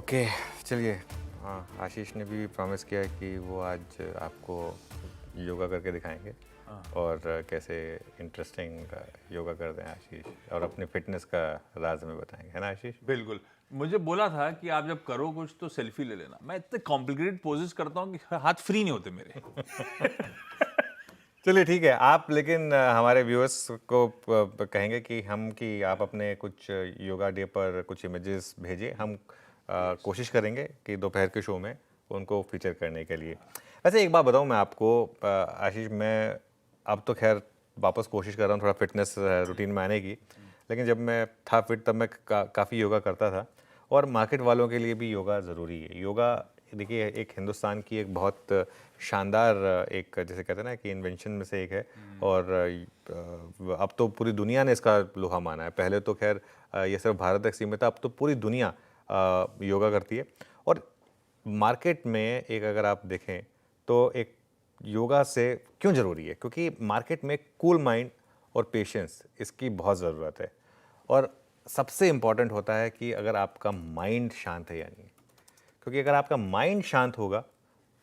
Okay, चलिए। हाँ, आशीष ने भी प्रॉमिस किया है कि वो आज आपको योगा करके दिखाएंगे और कैसे इंटरेस्टिंग योगा करते हैं आशीष, और अपने फिटनेस का राज में बताएंगे, है ना आशीष? बिल्कुल। मुझे बोला था कि आप जब करो कुछ तो सेल्फी ले लेना। मैं इतने कॉम्प्लिकेटेड पोजेस करता हूँ कि हाथ फ्री नहीं होते मेरे। चलिए ठीक है, आप लेकिन हमारे व्यूअर्स को कहेंगे कि आप अपने कुछ योगा डे पर कुछ इमेजेस भेजिए। हम कोशिश करेंगे कि दोपहर के शो में उनको फीचर करने के लिए। वैसे एक बात बताऊं मैं आपको, आशीष, मैं अब तो खैर वापस कोशिश कर रहा हूँ थोड़ा फिटनेस रूटीन में आने की, लेकिन जब मैं था फिट तब मैं काफ़ी योगा करता था। और मार्केट वालों के लिए भी योगा ज़रूरी है। योगा देखिए एक हिंदुस्तान की एक बहुत शानदार एक, जैसे कहते हैं ना, कि इन्वेंशन में से एक है। और अब तो पूरी दुनिया ने इसका लोहा माना है। पहले तो खैर ये सिर्फ भारत तक सीमित था, अब तो पूरी दुनिया योगा करती है। और मार्केट में एक अगर आप देखें तो एक योगा से क्यों ज़रूरी है, क्योंकि मार्केट में कूल माइंड और पेशेंस इसकी बहुत ज़रूरत है। और सबसे इम्पॉर्टेंट होता है कि अगर आपका माइंड शांत है या नहीं, क्योंकि अगर आपका माइंड शांत होगा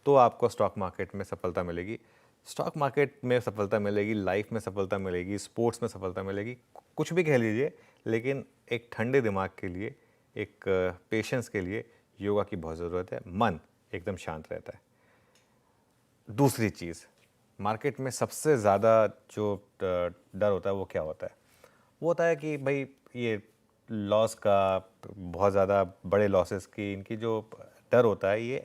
तो आपको स्टॉक मार्केट में सफलता मिलेगी। स्टॉक मार्केट में सफलता मिलेगी, लाइफ में सफलता मिलेगी, स्पोर्ट्स में सफलता मिलेगी, कुछ भी कह लीजिए। लेकिन एक ठंडे दिमाग के लिए, एक पेशेंस के लिए योगा की बहुत ज़रूरत है। मन एकदम शांत रहता है। दूसरी चीज़, मार्केट में सबसे ज़्यादा जो डर होता है वो क्या होता है? वो होता है कि भाई ये लॉस का, बहुत ज़्यादा बड़े लॉसेस की, इनकी जो डर होता है, ये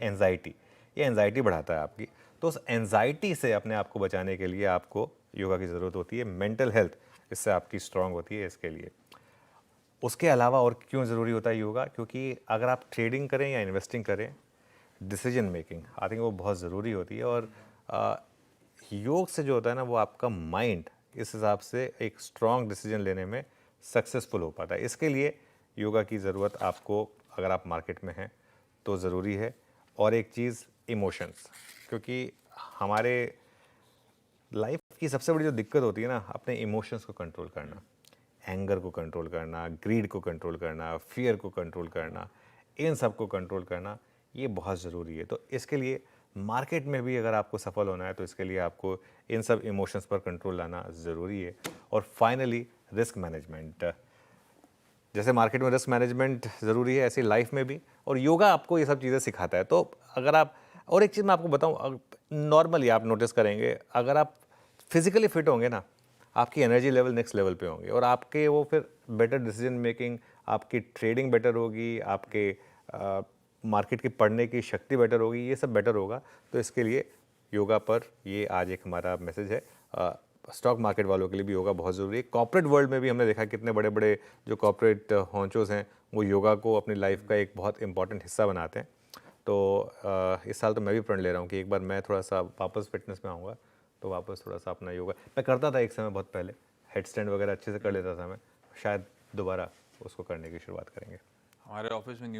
एंजाइटी बढ़ाता है आपकी। तो उस एंजाइटी से अपने आप को बचाने के लिए आपको योगा की ज़रूरत होती है। मेंटल हेल्थ इससे आपकी स्ट्रांग होती है इसके लिए। उसके अलावा और क्यों ज़रूरी होता है योगा? क्योंकि अगर आप ट्रेडिंग करें या इन्वेस्टिंग करें, डिसीजन मेकिंग आई थिंक वो बहुत ज़रूरी होती है। और योग से जो होता है ना, वो आपका माइंड इस हिसाब से एक स्ट्रॉन्ग डिसीजन लेने में सक्सेसफुल हो पाता है। इसके लिए योगा की ज़रूरत आपको, अगर आप मार्केट में हैं तो ज़रूरी है। और एक चीज़, इमोशंस, क्योंकि हमारे लाइफ की सबसे बड़ी जो दिक्कत होती है ना, अपने इमोशंस को कंट्रोल करना, एंगर को कंट्रोल करना, ग्रीड को कंट्रोल करना, फियर को कंट्रोल करना, इन सब को कंट्रोल करना, ये बहुत ज़रूरी है। तो इसके लिए मार्केट में भी अगर आपको सफल होना है तो इसके लिए आपको इन सब इमोशंस पर कंट्रोल लाना ज़रूरी है। और फाइनली रिस्क मैनेजमेंट, जैसे मार्केट में रिस्क मैनेजमेंट ज़रूरी है, ऐसी लाइफ में भी, और योगा आपको ये सब चीज़ें सिखाता है। तो अगर आप, और एक चीज़ मैं आपको बताऊँ, नॉर्मली आप नोटिस करेंगे, अगर आप फिजिकली फिट होंगे ना, आपकी एनर्जी लेवल नेक्स्ट लेवल पे होंगे, और आपके वो फिर बेटर डिसीजन मेकिंग, आपकी ट्रेडिंग बेटर होगी, आपके मार्केट की पढ़ने की शक्ति बेटर होगी, ये सब बेटर होगा। तो इसके लिए योगा पर ये आज एक हमारा मैसेज है। स्टॉक मार्केट वालों के लिए भी योगा बहुत ज़रूरी है। कॉर्पोरेट वर्ल्ड में भी हमने देखा कितने बड़े बड़े जो कॉर्पोरेट हॉन्चोज हैं वो योगा को अपनी लाइफ का एक बहुत इंपॉर्टेंट हिस्सा बनाते हैं। तो इस साल तो मैं भी प्रण ले रहा हूँ कि एक बार मैं थोड़ा सा वापस फिटनेस में आऊँगा, तो वापस थोड़ा सा अपना योगा मैं करता था एक समय, बहुत पहले हेड स्टैंड वगैरह अच्छे से कर लेता था मैं। शायद दोबारा उसको करने की शुरुआत करेंगे। हमारे ऑफिस में